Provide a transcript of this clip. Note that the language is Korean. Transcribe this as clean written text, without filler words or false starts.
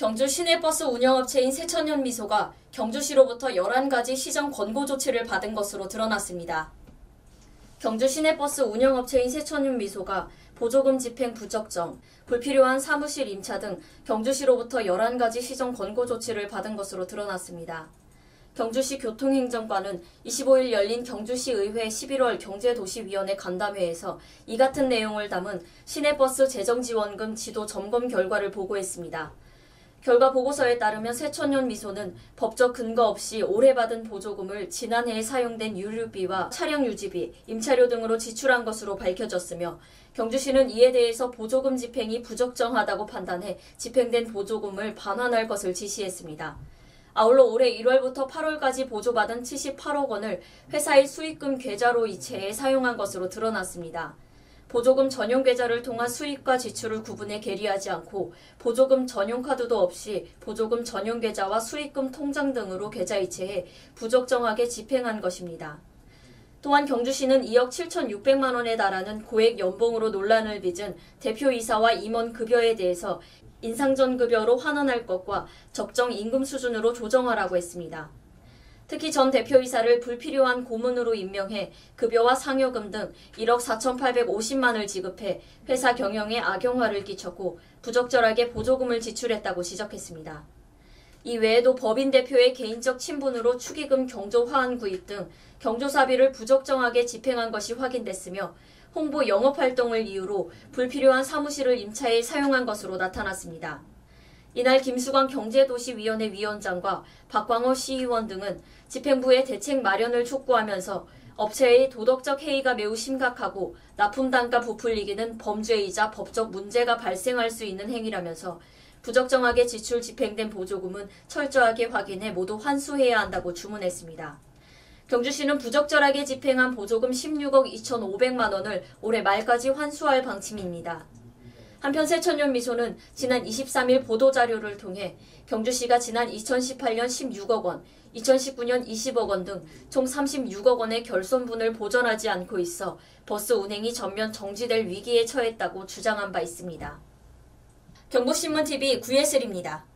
경주 시내버스 운영업체인 새천년미소가 경주시로부터 11가지 시정 권고 조치를 받은 것으로 드러났습니다. 경주 시내버스 운영업체인 새천년미소가 보조금 집행 부적정, 불필요한 사무실 임차 등 경주시로부터 11가지 시정 권고 조치를 받은 것으로 드러났습니다. 경주시 교통행정과는 25일 열린 경주시의회 11월 경제도시위원회 간담회에서 이 같은 내용을 담은 시내버스 재정지원금 지도 점검 결과를 보고했습니다. 결과 보고서에 따르면 새천년미소는 법적 근거 없이 올해 받은 보조금을 지난해에 사용된 유류비와 차량 유지비, 임차료 등으로 지출한 것으로 밝혀졌으며 경주시는 이에 대해서 보조금 집행이 부적정하다고 판단해 집행된 보조금을 반환할 것을 지시했습니다. 아울러 올해 1월부터 8월까지 보조받은 78억 원을 회사의 수익금 계좌로 이체해 사용한 것으로 드러났습니다. 보조금 전용 계좌를 통한 수입과 지출을 구분해 계리하지 않고 보조금 전용 카드도 없이 보조금 전용 계좌와 수익금 통장 등으로 계좌 이체해 부적정하게 집행한 것입니다. 또한 경주시는 2억 7,600만 원에 달하는 고액 연봉으로 논란을 빚은 대표이사와 임원 급여에 대해서 인상전 급여로 환원할 것과 적정 임금 수준으로 조정하라고 했습니다. 특히 전 대표이사를 불필요한 고문으로 임명해 급여와 상여금 등 1억 4,850만을 지급해 회사 경영에 악영향을 끼쳤고 부적절하게 보조금을 지출했다고 지적했습니다. 이 외에도 법인 대표의 개인적 친분으로 축의금 경조 화환 구입 등 경조사비를 부적정하게 집행한 것이 확인됐으며 홍보 영업활동을 이유로 불필요한 사무실을 임차해 사용한 것으로 나타났습니다. 이날 김수광 경제도시위원회 위원장과 박광호 시의원 등은 집행부의 대책 마련을 촉구하면서 업체의 도덕적 해이가 매우 심각하고 납품단가 부풀리기는 범죄이자 법적 문제가 발생할 수 있는 행위라면서 부적정하게 지출 집행된 보조금은 철저하게 확인해 모두 환수해야 한다고 주문했습니다. 경주시는 부적절하게 집행한 보조금 16억 2,500만 원을 올해 말까지 환수할 방침입니다. 한편 새천년미소는 지난 23일 보도자료를 통해 경주시가 지난 2018년 16억 원, 2019년 20억 원 등 총 36억 원의 결손분을 보전하지 않고 있어 버스 운행이 전면 정지될 위기에 처했다고 주장한 바 있습니다. 경북신문TV 구예슬입니다.